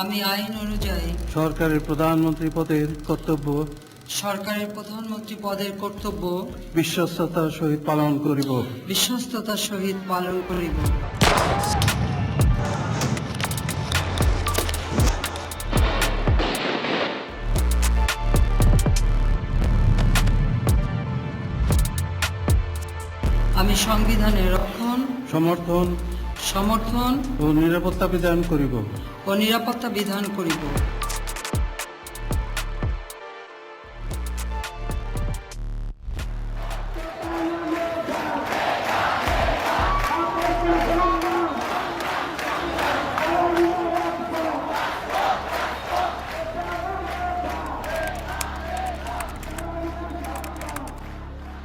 আমি আইন অনুযায়ী সরকারের প্রধানমন্ত্রী পদের কর্তব্য বিশ্বস্ততার সহিত পালন করিব। আমি সংবিধানের রক্ষণ, সমর্থন ও নিরাপত্তা বিধান করিব।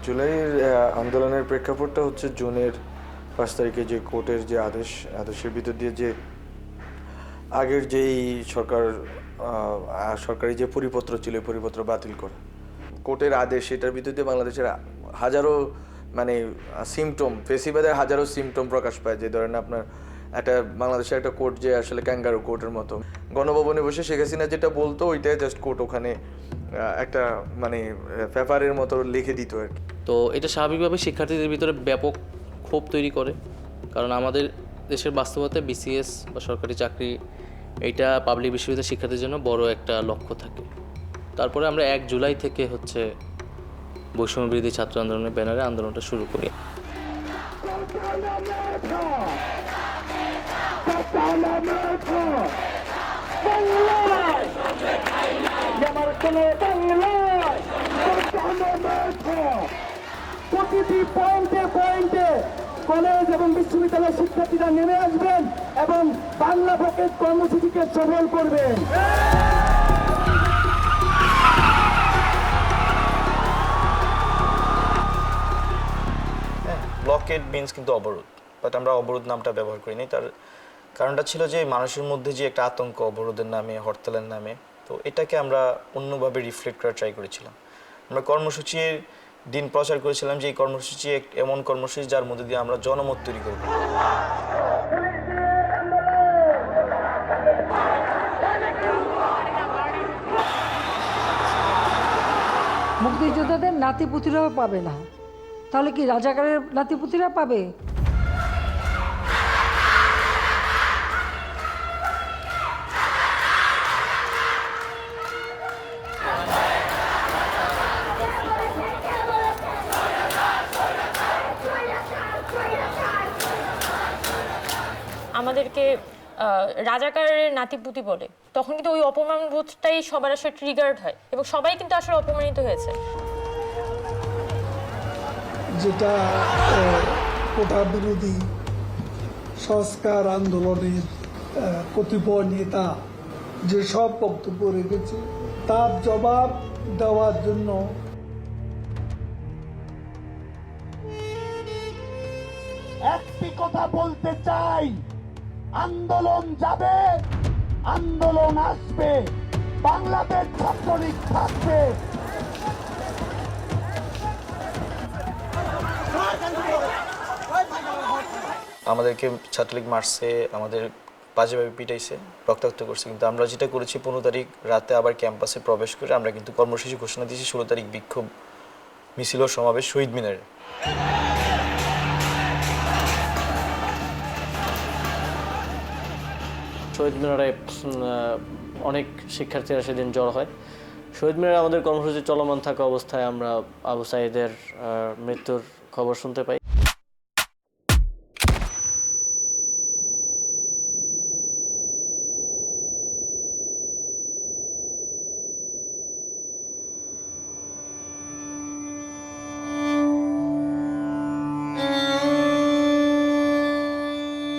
জুলাইয়ের আন্দোলনের প্রেক্ষাপটটা হচ্ছে জুনের 5 তারিখে যে কোর্টের যে আদেশের ভিতর দিয়ে যে আগের যেই সরকারি যে পরিপত্র ছিল এই পরিপত্র বাতিল করা, কোর্টের আদেশ, এটার ভিতর দিয়ে বাংলাদেশের হাজারো ফেসিবাদের হাজারো সিমটম প্রকাশ পায়। যে ধরেন আপনার বাংলাদেশের একটা কোর্ট যে আসলে ক্যাঙ্গারু কোর্টের মতো, গণভবনে বসে শেখ হাসিনা যেটা বলতো ওইটাই জাস্ট কোর্ট ওখানে একটা পেপারের মতো লিখে দিত আর কি। তো এটা স্বাভাবিকভাবে শিক্ষার্থীদের ভিতরে ব্যাপক ক্ষোভ তৈরি করে, কারণ আমাদের দেশের বাস্তবতায় বিসিএস বা সরকারি চাকরি এইটা পাবলিক বিশ্ববিদ্যালয়ের শিক্ষার্থীর জন্য বড় একটা লক্ষ্য থাকে। তারপরে আমরা 1 জুলাই থেকে বৈষম্য বিরোধী ছাত্র আন্দোলনের ব্যানারে আন্দোলনটা শুরু করি। প্রতিটি পয়েন্টে পয়েন্টে কলেজ এবং বিশ্ববিদ্যালয়ের শিক্ষার্থীরা নেমে আসবেন এবং বাংলা পকেট কর্মসূচিকে সফল করবেন। ব্লকেড মিনস কিন্তু অবরোধ, বাট আমরা অবরোধ নামটা ব্যবহার করিনি। তার কারণটা ছিল যে মানুষের মধ্যে যে একটা আতঙ্ক অবরোধের নামে, হরতালের নামে, তো এটাকে আমরা অন্যভাবে রিফ্লেক্ট করার ট্রাই করেছিলাম। আমরা কর্মসূচির দিন প্রচার করেছিলাম যে এই কর্মসূচি এমন কর্মসূচি যার মধ্যে দিয়ে আমরা জনমত তৈরি করব। মুক্তিযোদ্ধাদের নাতিপুতিরাও পাবে না, তাহলে কি রাজাকারের নাতিপুতিরা পাবে? আমাদেরকে রাজাকারের নাতিপুতি বলে, তখন কিন্তু ওই অপমান বোধটাই সবার আসলে ট্রিগার্ড হয় এবং সবাই কিন্তু আসলে অপমানিত হয়েছে। যেটা কোটা বিরোধী সংস্কার আন্দোলনের কতিপয় নেতা যেসব বক্তব্য রেখেছে তার জবাব দেওয়ার জন্য একটি কথা বলতে চাই, আন্দোলন যাবে, আন্দোলন আসবে, বাংলাদেশ ছাত্রলীগ থাকবে। আমাদেরকে ছাত্রলীগ মারছে, আমাদের বাজেভাবে পিটাইছে, রক্তাক্ত করছে, কিন্তু আমরা যেটা করেছি 15 তারিখ রাতে আবার ক্যাম্পাসে প্রবেশ করে আমরা কিন্তু কর্মসূচি ঘোষণা দিয়েছি 16 তারিখ বিক্ষোভ মিছিল ও সমাবেশ শহীদ মিনারে। শহীদ মিনারে অনেক শিক্ষার্থীরা সেদিন জড়ো হয়। শহীদ মিনারে আমাদের কর্মসূচি চলমান থাকা অবস্থায় আমরা আবু সাঈদের মৃত্যুর খবর শুনতে পাই।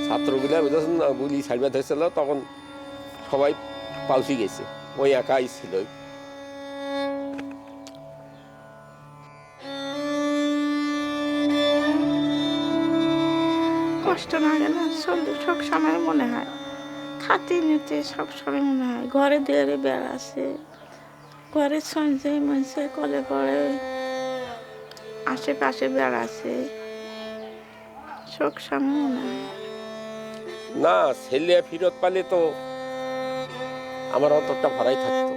ছাত্রগুলা যখন গুলি ছাড়বে ধরেছিল তখন সবাই পাউসি গেছে, ওই একাই ছিল। কষ্ট না গেলে সব সময় মনে হয়, খাতি নিতে সব সময় মনে হয় ঘরে দেয়ারে বেড়া আছে, ঘরে সঞ্চয় মঞ্চে কলে পড়ে, আশেপাশে বেড়া আছে, সব সময় মনে হয় না ছেলে ফিরত পালে তো আমার অন্তরটা ভরাই থাকতো।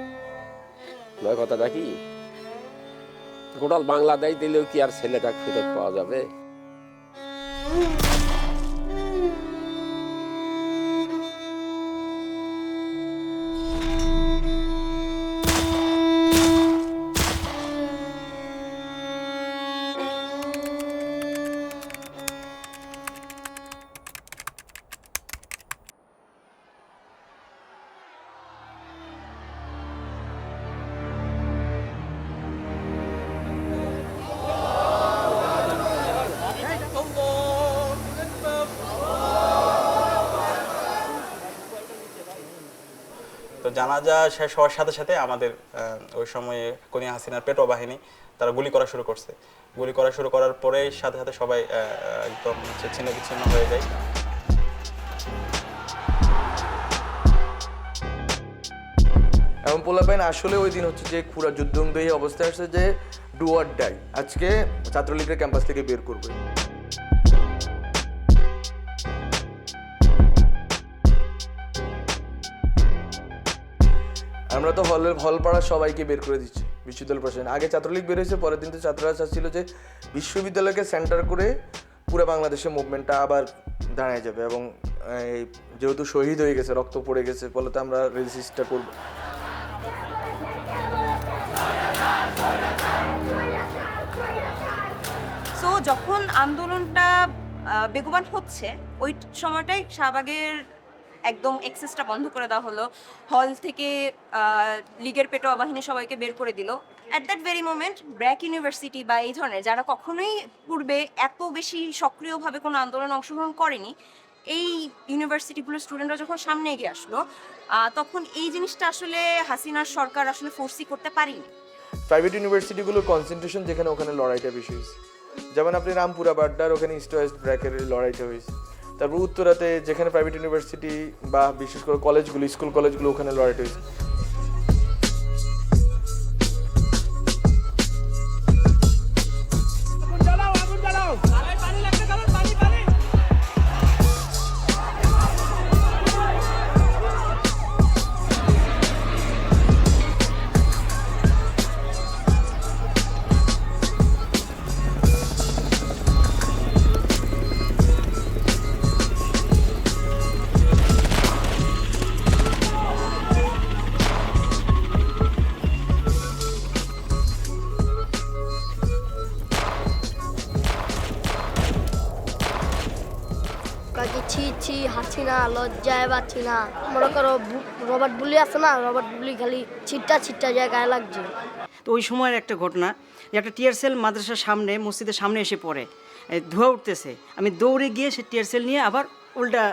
নয় কথাটা কি, গোটাল বাংলাদেশ দিলেও কি আর ছেলেটা ফেরত পাওয়া যাবে? তো জানাজা শেষ হওয়ার সাথে সাথে আমাদের ওই সময়ে কোনিয়া হাসিনার পেটো বাহিনী তারা গুলি করা শুরু করছে। গুলি করা শুরু করার পরে সাথে সাথে সবাই একদম ছিন্ন বিচ্ছিন্ন হয়ে যায়। এবং পোলাপাইন আসলে ওই দিন হচ্ছে যে পুরা যুদ্ধংদেহী অবস্থায় আসছে যে ডু অর ডাই, আজকে ছাত্রলীগের ক্যাম্পাস থেকে বের করবে। আমরা তো হল পাড়া সবাইকে বের করে দিচ্ছি বিশ্ববিদ্যালয় প্রশাসন। আগে ছাত্রলীগ বের হয়েছে, পরের দিন তো ছাত্ররা চাচ্ছিল যে বিশ্ববিদ্যালয়কে সেন্টার করে পুরো বাংলাদেশের মুভমেন্টটা আবার দাঁড়ায় যাবে, এবং যেহেতু শহীদ হয়ে গেছে, রক্ত পড়ে গেছে, ফলে তো আমরা রেজিস্টার করবো। সো যখন আন্দোলনটা বেগবান হচ্ছে ওই সময়টাই শাহবাগের একদম এক্সেসটা বন্ধ করে দেওয়া হলো, হল থেকে লীগের পেটোয়া বাহিনী সবাইকে বের করে দিল। At that very moment BRAC university বা এই ধরনের যারা কখনোই পূর্বে এত বেশি সক্রিয়ভাবে কোনো আন্দোলনে অংশগ্রহণ করেনি, এই ইউনিভার্সিটিগুলোর স্টুডেন্টরা যখন সামনে এগিয়ে আসলো, তখন এই জিনিসটা আসলে হাসিনার সরকার আসলে ফোর্সই করতে পারেনি। প্রাইভেট ইউনিভার্সিটিগুলোর কনসেন্ট্রেশন যেখানে, ওখানে লড়াইটা বেশি হয়েছে। যেমন আপনি রামপুরা বাড্ডার ওখানে ইস্ট ওয়েস্ট ব্র্যাকের লড়াইটা হয়েছে। তারপর উত্তরাতে যেখানে প্রাইভেট ইউনিভার্সিটি বা বিশেষ করে কলেজগুলো, স্কুল কলেজগুলো, ওখানে লড়াইটা হয়েছে। ছি হাসি না, লজ্জায় পাচ্ছি না। মনে করো রবার্ট বুলি আছে না, রবার্ট বুলি খালি ছিটটা যায় গায়ে লাগছে। তো ওই সময়ের একটা ঘটনা যে একটা টিয়ার সেল মাদ্রাসার সামনে, মসজিদের সামনে এসে পড়ে, ধোঁয়া উঠতেছে। আমি দৌড়ে গিয়ে সে টিয়ার সেল নিয়ে আবার উল্টা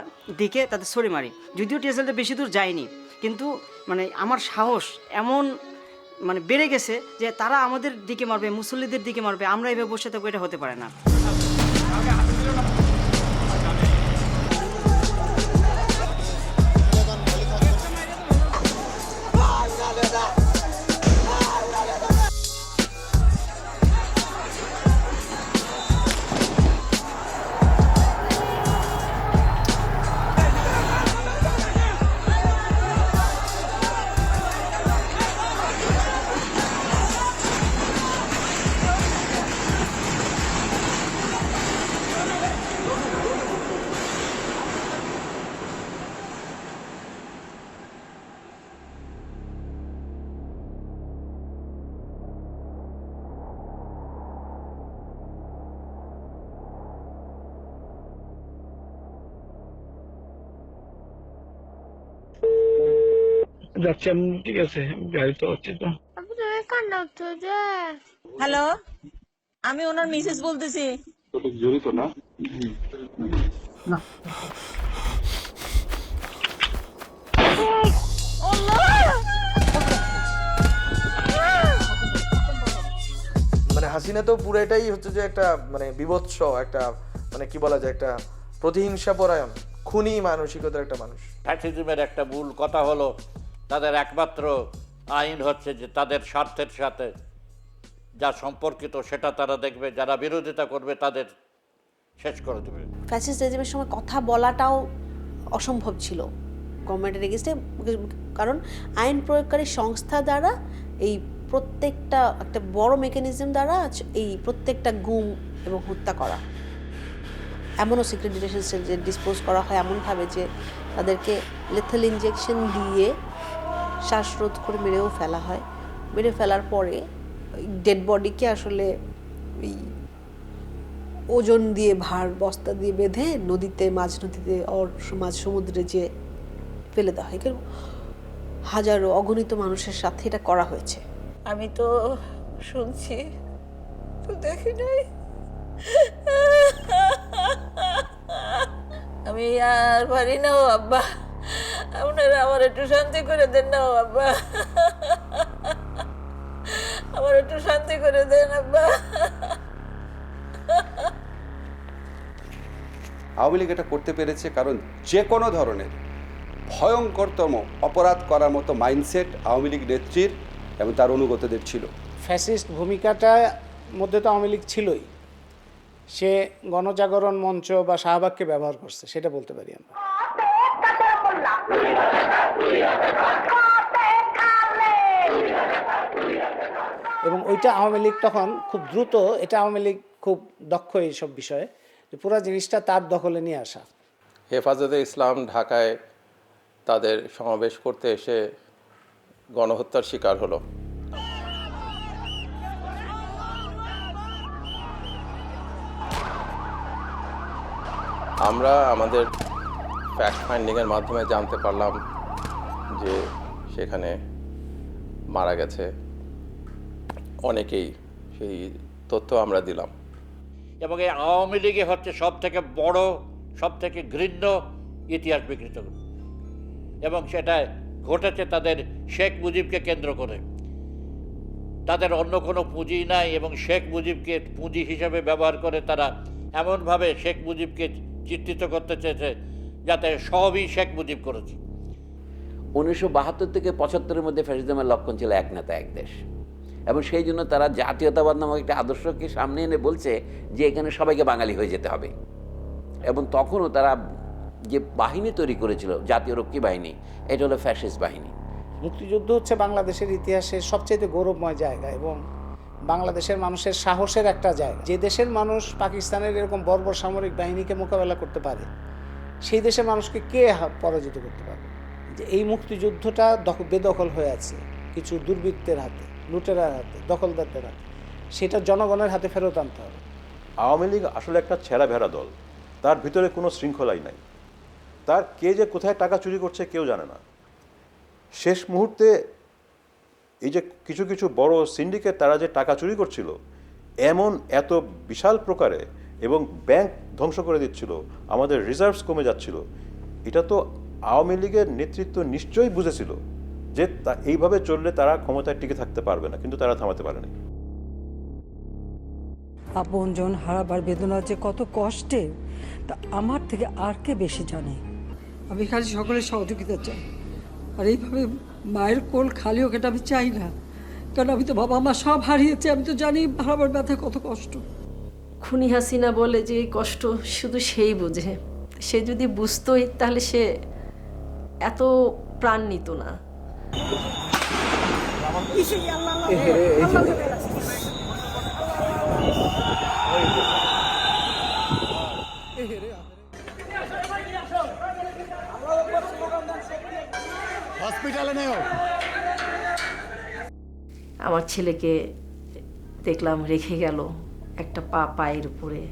দিকে তাদের ছড়ে মারি। যদিও টিয়ার সেলটা বেশি দূর যায়নি, কিন্তু মানে আমার সাহস এমন মানে বেড়ে গেছে যে তারা আমাদের দিকে মারবে, মুসল্লিদের দিকে মারবে, আমরা এভাবে বসে থাকবো, এটা হতে পারে না। যাচ্ছি আমি, ঠিক আছে, গাড়ি তো হচ্ছে তো। হ্যালো, আমি ওনার মিসেস বলতেছি। জড়িত না? মানে হাসিনা তো পুরাটাই হচ্ছে যে একটা মানে বিভৎস একটা, মানে কি বলা যায়, একটা প্রতিহিংসা পরায়ণ, খুনি মানসিকতার একটা মানুষ। ফ্যাসিজমের একটা মূল কথা হলো তাদের একমাত্র আইন হচ্ছে যে তাদের স্বার্থের সাথে যা সম্পর্কিত সেটা তারা দেখবে, যারা বিরোধিতা করবে তাদের শেষ করে দেবে। ফ্যাসিস্ট রেজিমের সময় কথা বলাটাও অসম্ভব ছিল, গভর্নমেন্টের এগেইনস্টে, কারণ আইন প্রয়োগকারী সংস্থা দ্বারা এই প্রত্যেকটা একটা বড় মেকানিজম দ্বারা এই প্রত্যেকটা গুম এবং হত্যা করা, এমনও সিক্রেট ডিটেনশন সেল যে ডিসপোজ করা হয় এমনভাবে যে তাদেরকে লেথাল ইনজেকশন দিয়ে শ্বাসরোধ করে মেরেও ফেলা হয়। মেরে ফেলার পরে ডেড বডিকে আসলে ওই ওজন দিয়ে ভার বস্তা দিয়ে বেঁধে নদীতে, মাঝ নদীতে মাঝ সমুদ্রে যে ফেলে দেওয়া হয়। হাজারো অগণিত মানুষের সাথে এটা করা হয়েছে। আমি তো শুনছি, তো দেখি নাই। আমি আর পারি না ও আব্বা, আপনারা আমার একটু শান্তি করে দেন না ও আব্বা, আমার একটু শান্তি করে দেন আব্বা। আওয়ামী লীগ এটা করতে পেরেছে কারণ যে কোনো ধরনের ভয়ঙ্করতম অপরাধ করার মতো মাইন্ডসেট আওয়ামী লীগ নেত্রীর এবং তার অনুগতদের ছিল। ফ্যাসিস্ট ভূমিকাটার মধ্যে তো আওয়ামী লীগ ছিলই, সে গণজাগরণ মঞ্চ বা শাহবাগকে ব্যবহার করছে, সেটা বলতে পারি আমরা। এবং ওইটা আওয়ামী লীগ তখন খুব দ্রুত, এটা আওয়ামী লীগ খুব দক্ষ এইসব বিষয়ে, যে পুরো জিনিসটা তার দখলে নিয়ে আসা। হেফাজতে ইসলাম ঢাকায় তাদের সমাবেশ করতে এসে গণহত্যার শিকার হলো। আমরা আমাদের ফ্যাক্ট ফাইন্ডিংয়ের মাধ্যমে জানতে পারলাম যে সেখানে মারা গেছে অনেকেই, সেই তথ্য আমরা দিলাম। এবং এই আওয়ামী লীগে হচ্ছে সব থেকে বড়, সব থেকে ঘৃণ্য ইতিহাস বিকৃত, এবং সেটা ঘটেছে তাদের শেখ মুজিবকে কেন্দ্র করে। তাদের অন্য কোনো পুঁজি নাই, এবং শেখ মুজিবকে পুঁজি হিসেবে ব্যবহার করে তারা এমনভাবে শেখ মুজিবকে চিত্রিত করতে চেয়েছে যাতে সবই শেখ মুজিব করেছে। 1972 থেকে 75-এর মধ্যে ফ্যাসিজমের লক্ষণ ছিল এক নেতা এক দেশ, এবং সেই জন্য তারা জাতীয়তাবাদ নামক একটা আদর্শকে সামনে এনে বলছে যে এখানে সবাইকে বাঙালি হয়ে যেতে হবে। এবং তখনও তারা যে বাহিনী তৈরি করেছিল, জাতীয় রক্ষী বাহিনী, এটা হলো ফ্যাসিস্ট বাহিনী। মুক্তিযুদ্ধ হচ্ছে বাংলাদেশের ইতিহাসের সবচেয়ে গৌরবময় জায়গা এবং বাংলাদেশের মানুষের সাহসের একটা জায়গা। যে দেশের মানুষ পাকিস্তানের এরকম বর্বর সামরিক বাহিনীকে মোকাবেলা করতে পারে, সেই দেশের মানুষকে কে পরাজিত করতে পারবে? যে এই মুক্তিযুদ্ধটা বেদখল হয়ে আছে কিছু দুর্বৃত্তের হাতে, লুটেরার হাতে, দখলদারদের হাতে, সেটা জনগণের হাতে ফেরত আনতে হবে। আওয়ামী লীগ আসলে একটা ছেঁড়া ভেড়া দল, তার ভিতরে কোনো শৃঙ্খলাই নাই। তার কে যে কোথায় টাকা চুরি করছে কেউ জানে না। শেষ মুহূর্তে এই যে কিছু কিছু বড় সিন্ডিকেট তারা যে টাকা চুরি করছিল এমন এত বিশাল প্রকারে, এবং ব্যাংক ধ্বংস করে দিচ্ছিল, আমাদের রিজার্ভস কমে যাচ্ছিল, এটা তো আওয়ামী লীগের নেতৃত্ব নিশ্চয়ই বুঝেছিল যে এইভাবে চললে তারা ক্ষমতায় টিকে থাকতে পারবে না, কিন্তু তারা থামাতে পারেনি। আপনজন হারাবার বেদনা যে কত কষ্টে, তা আমার থেকে আর কে বেশি জানে। আমি খালি সকলের সহযোগিতা চাই, আর এইভাবে মায়ের কোল খালি হোক এটা আমি চাই না, কারণ আমি তো বাবা মা সব হারিয়েছি, আমি তো জানি হারাবার ব্যথা কত কষ্ট। খুনি হাসিনা বলে যে এই কষ্ট শুধু সেই বোঝে, সে যদি বুঝতোই তাহলে সে এত প্রাণ নিত না। আমার ছেলেকে দেখলাম রেখে গেল একটা পায়ের উপরে,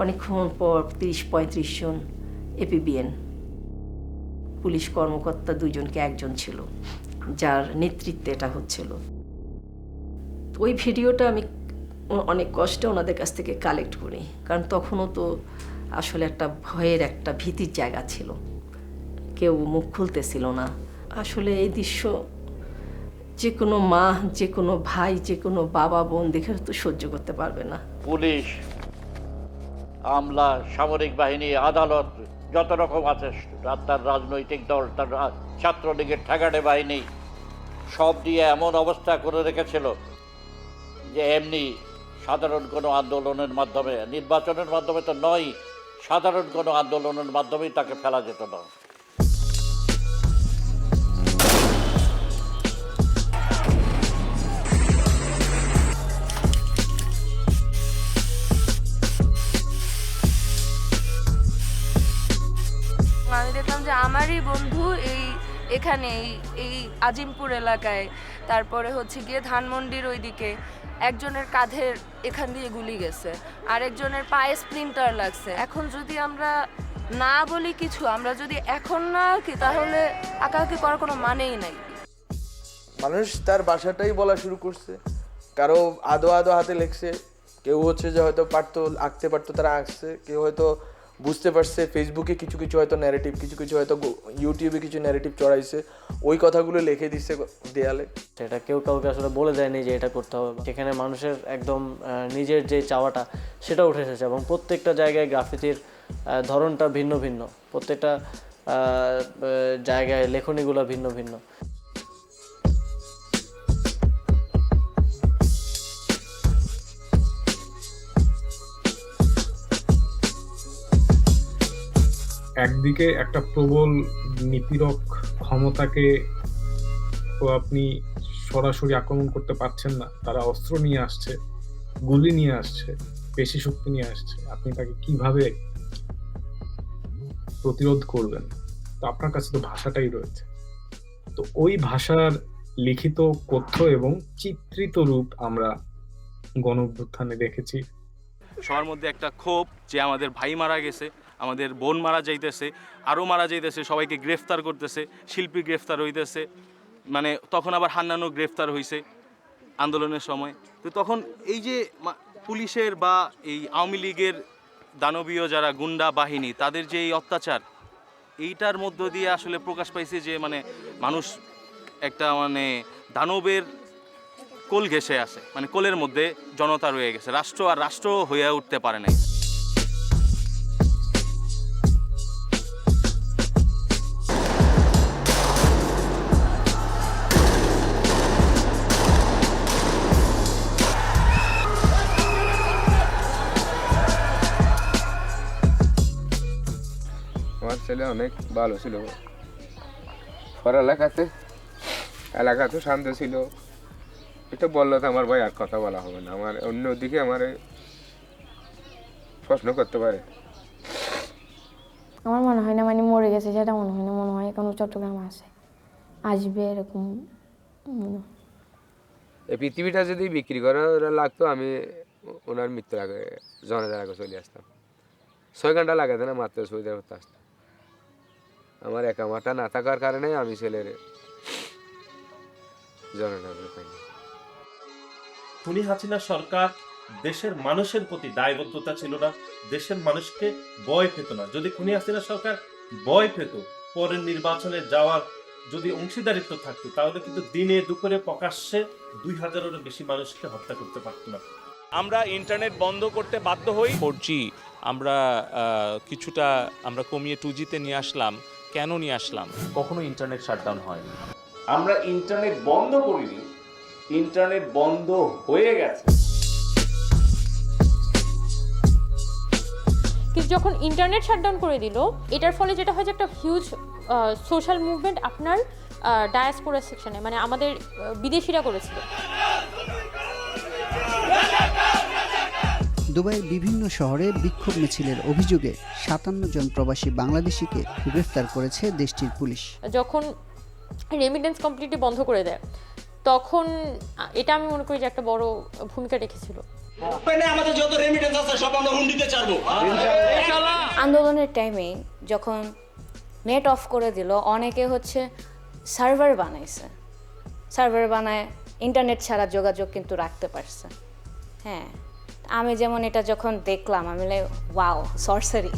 অনেকক্ষণ পর 30-35 জন এপিবিএন পুলিশ কর্মকর্তা, 2 জনকে 1 জন ছিল যার নেতৃত্বে এটা হচ্ছিল। ওই ভিডিওটা আমি অনেক কষ্টে ওনাদের কাছ থেকে কালেক্ট করি, কারণ তখনও তো আসলে একটা ভয়ের, একটা ভীতির জায়গা ছিল, কেউ মুখ খুলতেছিল না। আসলে এই দৃশ্য যে কোনো মা, যে কোনো ভাই, যে কোনো বাবা বোন দেখে তো সহ্য করতে পারবে না। পুলিশ, আমলা, সামরিক বাহিনী, আদালত, যত রকম আছে, তার রাজনৈতিক দল, তার ছাত্রলীগের ঠেকাটে বাহিনী, সব দিয়ে এমন অবস্থা করে রেখেছিল যে এমনি সাধারণ কোনো আন্দোলনের মাধ্যমে, নির্বাচনের মাধ্যমে তো নয়, সাধারণ কোনো আন্দোলনের মাধ্যমেই তাকে ফেলা যেত না। যে আমারই বন্ধু এখানে এই আজিমপুর এলাকায়, তারপরে হচ্ছে গিয়ে ধানমন্ডির ওইদিকে একজনের কাঁধের এখান দিয়ে গুলি গেছে, আরেকজনের পায়ে স্প্লিন্টার লাগছে। এখন যদি আমরা না বলি কিছু, আমরা যদি এখন না কি, তাহলে আঁকাআঁকি করার কোনো মানেই নাই। মানুষ তার বাসাটাই বলা শুরু করছে, কারো আদো আদো হাতে লেখছে, কেউ হচ্ছে যে হয়তো পারতো আঁকতে পারতো তারা আঁকছে, কেউ হয়তো বুঝতে পারছে, ফেসবুকে কিছু কিছু হয়তো ন্যারেটিভ, কিছু কিছু হয়তো ইউটিউবে কিছু ন্যারেটিভ চড়াইছে, ওই কথাগুলো লিখে দিচ্ছে দেয়ালে। সেটা কেউ কাউকে আসলে বলে দেয়নি যে এটা করতে হবে। সেখানে মানুষের একদম নিজের যে চাওয়াটা সেটা উঠে এসেছে, এবং প্রত্যেকটা জায়গায় গ্রাফিতির ধরনটা ভিন্ন ভিন্ন, প্রত্যেকটা জায়গায় লেখনীগুলো ভিন্ন ভিন্ন। একদিকে একটা প্রবল নিপীড়ক ক্ষমতাকে তো আপনি সরাসরি আক্রমণ করতে পারছেন না, তারা অস্ত্র নিয়ে আসছে, গুলি নিয়ে আসছে, পেশি শক্তি নিয়ে আসছে, আপনি তাকে কিভাবে প্রতিরোধ করবেন? তো আপনার কাছে তো ভাষাটাই রয়েছে, তো ওই ভাষার লিখিত, কথ্য এবং চিত্রিত রূপ আমরা গণ অভ্যুত্থানে দেখেছি। সবার মধ্যে একটা ক্ষোভ যে আমাদের ভাই মারা গেছে, আমাদের বোন মারা যাইতেছে, আরও মারা যাইতেছে, সবাইকে গ্রেফতার করতেছে, শিল্পী গ্রেফতার হইতেছে, মানে তখন আবার হান্নানও গ্রেফতার হয়েছে আন্দোলনের সময়। তো তখন এই যে পুলিশের বা এই আওয়ামী লীগের দানবীয় যারা গুন্ডা বাহিনী, তাদের যে এই অত্যাচার, এইটার মধ্য দিয়ে আসলে প্রকাশ পাইছে যে মানে মানুষ একটা মানে দানবের কোল ঘেঁষে আছে, মানে কোলের মধ্যে জনতা রয়ে গেছে, রাষ্ট্র আর রাষ্ট্র হয়ে উঠতে পারে নাই। আমার ছেলে অনেক ভালো ছিল, এলাকাতে শান্ত ছিল। এটা বললে তো আমার ভাই আর কথা বলা হবে না, আমার অন্যদিকে আমার প্রশ্ন করতে পারে। আমার মনে হয় না মানে মরে গেছে, সেটা মনে হয় না, মনে হয় এখন চট্টগ্রাম আসবে এরকম। এই পৃথিবীটা যদি বিক্রি করা লাগতো, আমি ওনার মৃত্যুর আগে জনতার আগে চলে আসতাম। 6 ঘন্টা লাগাতে না, মাত্র সুবিধা করতে আসতাম। আমার একামাটা না থাকার কারণে আমি ছেলের জনতার পাইনি। খুনি হাসিনা সরকার দেশের মানুষের প্রতি দায়বদ্ধতা ছিল না, দেশের মানুষকে ভয় পেত না। যদি খুনি হাসিনা সরকার ভয় পেত, পরের নির্বাচনে যাওয়ার যদি অংশীদারিত্ব থাকতো, তাহলে কিন্তু দিনে দুপুরে প্রকাশ্যে 2000-এরও বেশি মানুষকে হত্যা করতে পারত না। আমরা ইন্টারনেট বন্ধ করতে বাধ্য হই। 4G আমরা কিছুটা আমরা কমিয়ে 2G-তে নিয়ে আসলাম। কেন নিয়ে আসলাম? কখনো ইন্টারনেট শাটডাউন হয়নি। আমরা ইন্টারনেট বন্ধ করিনি, ইন্টারনেট বন্ধ হয়ে গেছে। কিন্তু যখন ইন্টারনেট শাটডাউন করে দিল, এটার ফলে যেটা হয় যে একটা হিউজ সোশ্যাল মুভমেন্ট আপনার ডায়াসপোরা সেকশনে, মানে আমাদের বিদেশিরা করেছিল। দুবাইয়ের বিভিন্ন শহরে বিক্ষোভ মিছিলের অভিযোগে 57 জন প্রবাসী বাংলাদেশিকে গ্রেফতার করেছে দেশটির পুলিশ। যখন রেমিটেন্স কমপ্লিটলি বন্ধ করে দেয়, তখন এটা আমি মনে করি যে একটা বড় ভূমিকা রেখেছিল। আমাদের যত রেমিটেন্স আছে সব আমরা হুন্ডিতে ছাড়বো। আন্দোলনের টাইমে যখন নেট অফ করে দিল, অনেকে সার্ভার বানাইছে, সার্ভার বানায় ইন্টারনেট ছাড়া যোগাযোগ কিন্তু রাখতে পারছে। হ্যাঁ, আমি যেমন এটা যখন দেখলাম, আমি ওয়াও, সরসারি।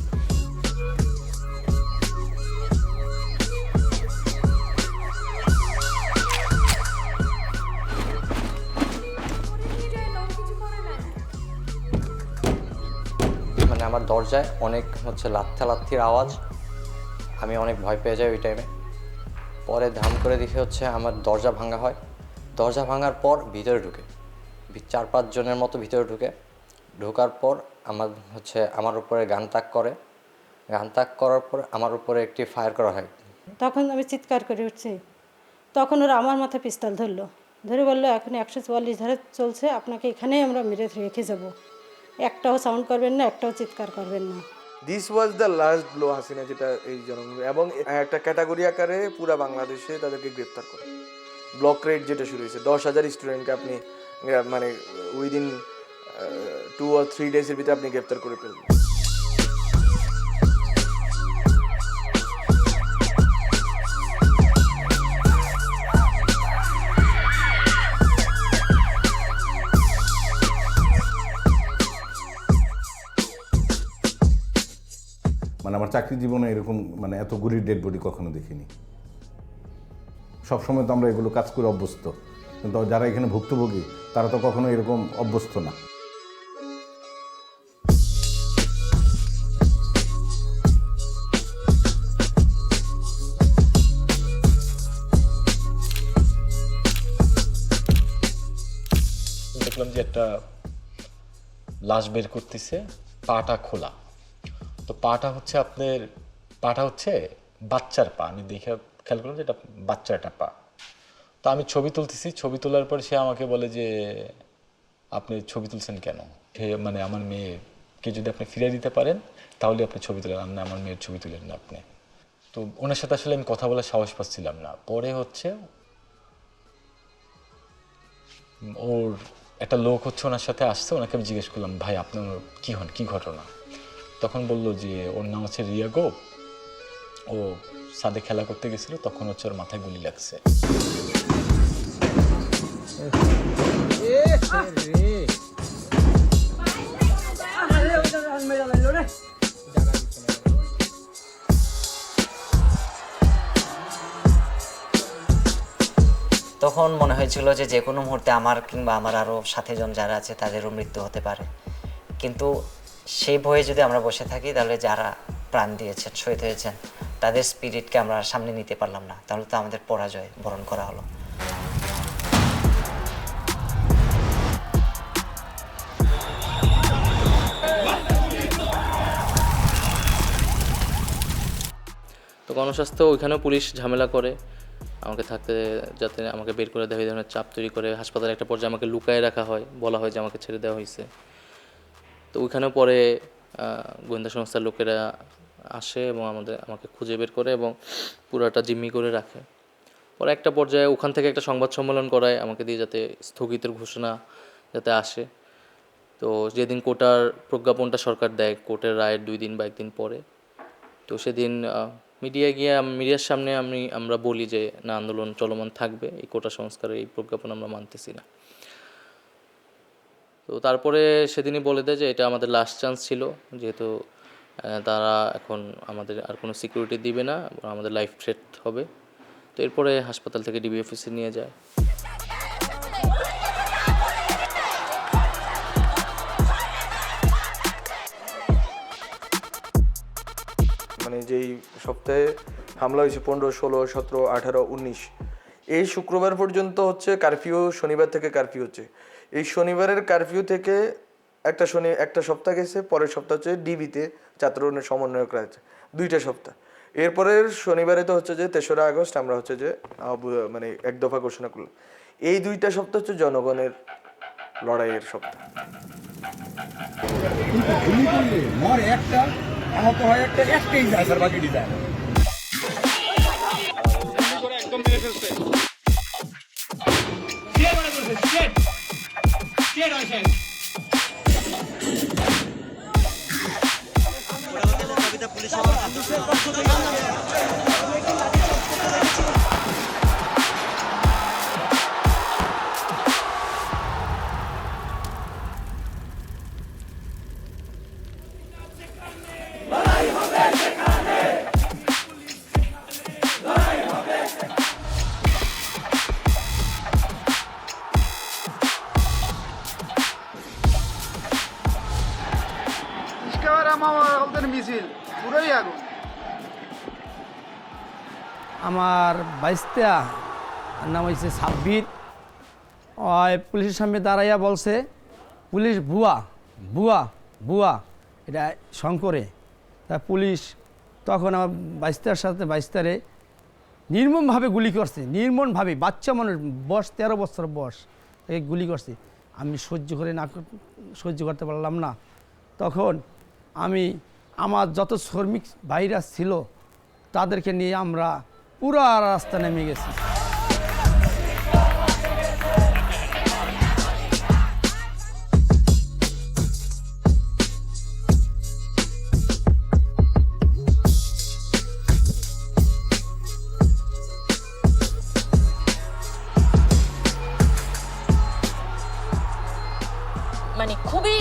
মানে আমার দরজায় অনেক লাথির আওয়াজ, আমি অনেক ভয় পেয়ে যাই ওই টাইমে। পরে ধাম করে দেখে আমার দরজা ভাঙা হয়। দরজা ভাঙার পর ভিতরে ঢুকে 4-5 জনের মতো ভিতরে ঢোকার পর আমার উপরে গান তাক করার পর আমার উপরে একটি ফায়ার করা হয়। তখন আমি চিৎকার করে উঠছি, তখন ওরা আমার মাথায় পিস্তল ধরে বললো, এখন 144 ধারে চলছে, আপনাকে এখানেই আমরা মেরে রেখে যাব, একটাও সাউন্ড করবেন না, একটাও চিৎকার করবেন না। This was the last blow Hasina, যেটা এই জনগণ এবং একটা ক্যাটাগরি আকারে পুরা বাংলাদেশে তাদেরকে গ্রেপ্তার করে। ব্লক রেড যেটা শুরু হয়েছে, 10,000 স্টুডেন্টকে আপনি মানে উইদিন 2 or 3 ডেজের ভিতরে আপনি গ্রেপ্তার করে ফেলবেন। মানে আমার চাকরি জীবনে এরকম মানে এত গুলির ডেড বডি কখনো দেখিনি। সবসময় তো আমরা এগুলো কাজ করে অভ্যস্ত, কিন্তু যারা এখানে ভুক্তভোগী তারা তো কখনো এরকম অভ্যস্ত না। দেখলাম যে একটা লাশ বের করতেছে, পাটা খোলা। তো পাটা হচ্ছে বাচ্চার পা। আমি দেখে খেয়াল করলাম যে এটা বাচ্চার একটা পা। তো আমি ছবি তুলতেছি, ছবি তোলার পর সে আমাকে বলে যে আপনি ছবি তুলছেন কেন? সে মানে আমার মেয়েকে যদি আপনি ফিরিয়ে দিতে পারেন তাহলে আপনি ছবি তুলেন, না আমার মেয়ের ছবি তুলেন না আপনি। তো ওনার সাথে আসলে আমি কথা বলার সাহস পাচ্ছিলাম না। পরে হচ্ছে ওর একটা লোক হচ্ছে ওনার সাথে আসছে, ওনাকে আমি জিজ্ঞেস করলাম ভাই আপনার কী হন, কী ঘটনা? তখন বলল যে ওর নাম হচ্ছে রিয়াগো, ও সাদে খেলা করতে গেছিল, তখন হচ্ছে ওর মাথায় গুলি লাগছে। তখন মনে হয়েছিল যে যে কোনো মুহূর্তে আমার কিংবা আমার আরও সাথীজন যারা আছে তাদেরও মৃত্যু হতে পারে, কিন্তু সেই ভয়ে যদি আমরা বসে থাকি তাহলে যারা প্রাণ দিয়েছেন, শহীদ হয়েছেন, তাদের স্পিরিটকে আমরা সামনে নিতে পারলাম না, তাহলে তো আমাদের পরাজয় বরণ করা হলো। তো গণস্বাস্থ্য ওইখানেও পুলিশ ঝামেলা করে আমাকে থাকতে, যাতে আমাকে বের করে দেওয়া, এই ধরনের চাপ তৈরি করে। হাসপাতালে একটা পর্যায়ে আমাকে লুকায় রাখা হয়, বলা হয় যে আমাকে ছেড়ে দেওয়া হয়েছে। তো ওইখানেও পরে গোয়েন্দা সংস্থার লোকেরা আসে এবং আমাকে খুঁজে বের করে এবং পুরাটা জিম্মি করে রাখে। পরে একটা পর্যায়ে ওখান থেকে একটা সংবাদ সম্মেলন করায় আমাকে দিয়ে, যাতে স্থগিতের ঘোষণা যাতে আসে। তো যেদিন কোটার প্রজ্ঞাপনটা সরকার দেয়, কোর্টের রায়ের 2 দিন বা 1 দিন পরে, তো সেদিন মিডিয়ায় গিয়ে মিডিয়ার সামনে আমরা বলি যে না, আন্দোলন চলমান থাকবে, এই কোটা সংস্কারের এই প্রজ্ঞাপন আমরা মানতেছি না। তো তারপরে সেদিনই বলে দেয় যে এটা আমাদের লাস্ট চান্স ছিল, যেহেতু তারা এখন আমাদের আর কোনো সিকিউরিটি দিবে না, আমাদের লাইফ থ্রেট হবে। তো এরপরে হাসপাতাল থেকে ডিবি অফিসে নিয়ে যায়। মানে যেই সপ্তাহে হামলা হয়েছে 15, 16, 17, 18, 19, এই শুক্রবার পর্যন্ত হচ্ছে কারফিউ, শনিবার থেকে কারফিউ হচ্ছে। এই শনিবারের কারফিউ থেকে একটা সপ্তাহ গেছে, পরের সপ্তাহ হচ্ছে ডিবিতে ছাত্র সমন্বয়করা আছে 2টা সপ্তাহ। এরপরের শনিবারে তো হচ্ছে যে 3রা আগস্ট আমরা হচ্ছে যে মানে 1 দফা ঘোষণা করলাম। এই 2টা সপ্তাহ হচ্ছে জনগণের লড়াইয়ের সপ্তাহ। আমার বাইস্তা নাম হয়েছে সাব্বির। পুলিশের সামনে দাঁড়াইয়া বলছে পুলিশ ভুয়া ভুয়া ভুয়া, এটা শঙ্করে। তা পুলিশ তখন আমার বাইস্তারে নির্মমভাবে গুলি করছে, নির্মমভাবে। বাচ্চা মানুষ, বয়স 13 বছর বয়স, তাকে গুলি করছে। আমি সহ্য করতে পারলাম না। তখন আমি আমার যত শ্রমিক ভাইরা ছিল তাদেরকে নিয়ে আমরা পুরো রাস্তা নেমে গেছি। মানে খুবই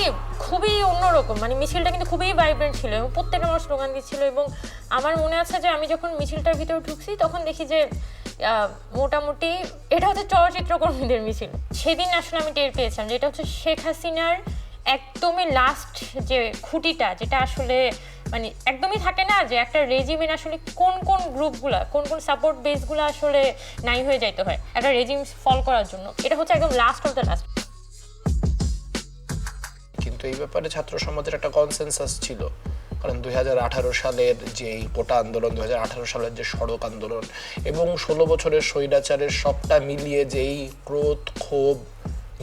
খুবই অন্যরকম, মানে মিছিলটা কিন্তু খুবই ভাইব্রেন্ট ছিল এবং প্রত্যেকে আমার স্লোগান দিচ্ছিল। এবং আমার মনে আছে যে আমি যখন মিছিলটার ভিতরে ঢুকছি তখন দেখি যে মোটামুটি এটা হচ্ছে চলচ্চিত্র কর্মীদের মিছিল। সেদিন আসলে আমি টের পেয়েছিলাম যে এটা হচ্ছে শেখ হাসিনার একদমই লাস্ট যে খুঁটিটা, যেটা আসলে মানে একদমই থাকে না যে একটা রেজিমের আসলে কোন কোন গ্রুপগুলা কোন কোন সাপোর্ট বেসগুলো আসলে নাই হয়ে যাইতে হয় একটা রেজিম ফল করার জন্য। এটা হচ্ছে একদম লাস্ট অফ দ্য লাস্ট। কিন্তু এই ব্যাপারে ছাত্র সমাজের একটা কনসেনসাস ছিল, কারণ 2018 সালের যে কোটা আন্দোলন, 2018 সালের যে সড়ক আন্দোলন এবং 16 বছরের স্বৈরাচারের সবটা মিলিয়ে যেই ক্রোধ, ক্ষোভ,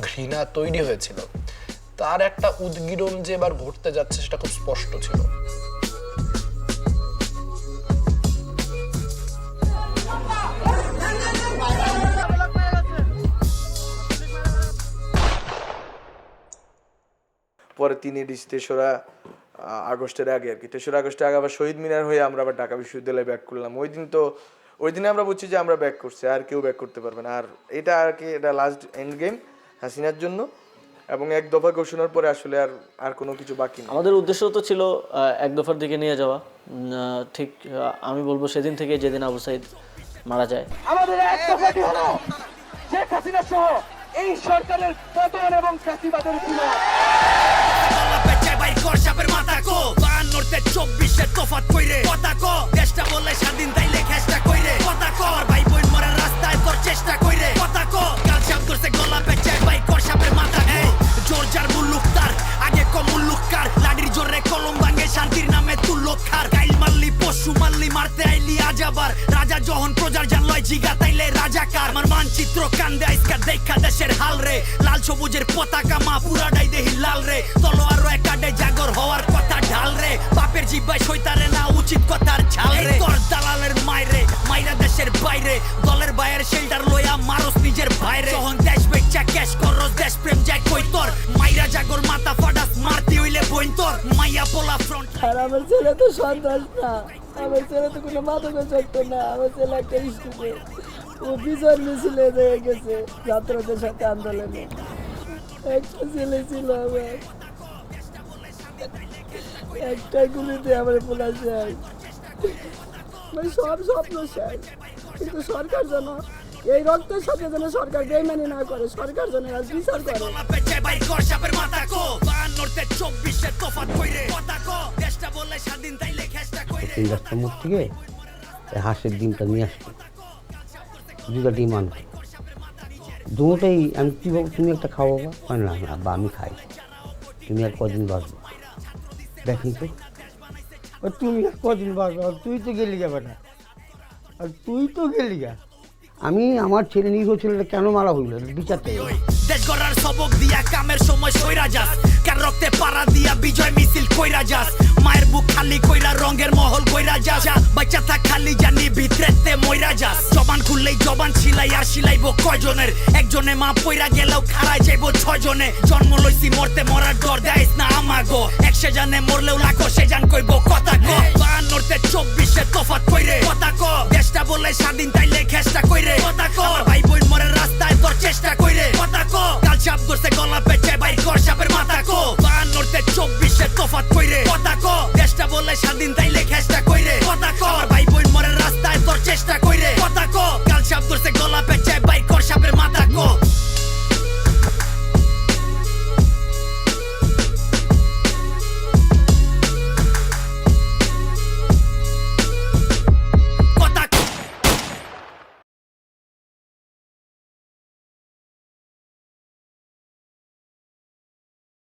ঘৃণা তৈরি হয়েছিল, তার একটা উদ্গীরণ যে এবার ঘটতে যাচ্ছে সেটা খুব স্পষ্ট ছিল। পরে 3রা আগস্টের আগে আর কি 3রা আগস্টের আগে আবার শহীদ মিনার হয়ে আমরা আবার ঢাকা বিশ্ববিদ্যালয়ে ব্যাক করলাম। ওই দিনে আমরা বুঝছি যে আমরা ব্যাক করছি, আর কেউ ব্যাক করতে পারবে না। আর এটা আর কি এটা লাস্ট এন্ড গেম হাসিনার জন্য, এবং এক দফা ঘোষণার পরে আসলে আর কোনো কিছু বাকি নেই। আমাদের উদ্দেশ্য তো ছিল এক দফার দিকে নিয়ে যাওয়া। ঠিক আমি বলবো সেদিন থেকে যেদিন আবু সাইদ মারা যায়, আমাদের এক দফাটি হলো শেখ হাসিনা সহ এই সরকারের পতন এবং ফ্যাসিবাদের বিলোপ। দেশটা বলে স্বাধীন তাইলে খেষ্টা কইরে কথা কো, ভাই বোন মরার রাস্তায় তোর চেষ্টা কইরে কথা কো, কাল সাপ করছে গলা পেঁচায় ভাই কর সাপের মাথা কো, জোর যার মুল্লুক তার আগে কম মুল্লুক কার, লাঠির জোরে কলম ভাঙে শান্তির নামে তুল্লো খার, গাইল মারলি পশু মারলি মারতে আইলি আজ আবার, রাজা যখন প্রজার জানলয় জিগা তাইলে রাজাকার, আমার মানচিত্র কান্দে আইসকা দেখা দেশের হাল রে, লাল সবুজের পতাকা মা পুরাটাই দেহি লাল রে, তলোয়ার একাডে জাগর হওয়ার কথা ঢাল রে, বাপের জিব্বাই সইতারে না উচিত কথার ঝাল রে, তোর দালালের মাইরে মাইরা দেশের বাইরে, দলের বাইরের শেল্টার লইয়া মারস নিজের বাইরে, যখন দেশ বেচা ক্যাশ করস দেশ প্রেম যায় কই তোর, মাইরা জাগর মাথা ফাটাস মারতি হইলে বইন তোর, মাইয়া পোলা ফ্রন্ট। আর আমার ছেলে তো সন্ত্রাস না, আমার ছেলে তো কোনো মাদকাসক্ত না, আমার ছেলে একটা স্টুডেন্ট, ও বিজয় মিছিলে হয়ে গেছে ছাত্রদের সাথে আন্দোলনে। একটা ছেলে ছিল আমার, একটা গুলিতে আমার পোলা যায়, মানে সব স্বপ্ন শেষ। কিন্তু সরকার যেন এই রক্তের সাথে যেন সরকার বেইমানি না করে, সরকার যেন আজ বিচার করে। এই রাস্তার মোড় থেকে হাঁসের ডিমটা নিয়ে আসতো, 2টা ডিম আনতো, দুটোটাই আমি কি বলবো তুমি একটা খাও বাবা, না না বা আমি খাই, তুমি আর কদিন বাঁচবো, দেখেন তো তুমি আর কদিন বাঁচবো, তুই তো গেলি যাবে না, আর তুই তো গেলি গা, আমি আমার ছেলে নিরীহ ছেলেটা কেন মারা হইল বিচার চাই। দেশ গড়ার সবক দিয়া কামের সময় সইরা যাস, কার রক্তে পাড়া দিয়া বিজয় মিছিল কইরা যাস, মায়ের বুক খালি কইরা রঙের মহল কইরা যাস, বাচ্চা থাক খালি জানি ভিতরেতে মইরা যাস, জবান খুললেই জবান ছিলাই আর সিলাইব কয়জনের, একজনে মা পইরা গেলেও খাড়াই যাইব 6 জনে, জন্ম লইছি মরতে মরার ডর দেয়স না আমাগো, 100 জানে মরলেও লাখো সে জান কইব কথা কো, 52-তে 24-এ তফাৎ কইরে কথা কো, দেশটা বলে স্বাধীন তাইলে খেষ্টা কইরে কথা কো, ভাই বোন মরার রাস্তায় তোর চেষ্টা কইরে কথা কো, কাল সাপ করছে গলা পেঁচায় ভাই কর সাপের মাথা কো, 52-তে 24-এ তফাৎ কইরে কথা কো, দেশটা বলে স্বাধীন তাই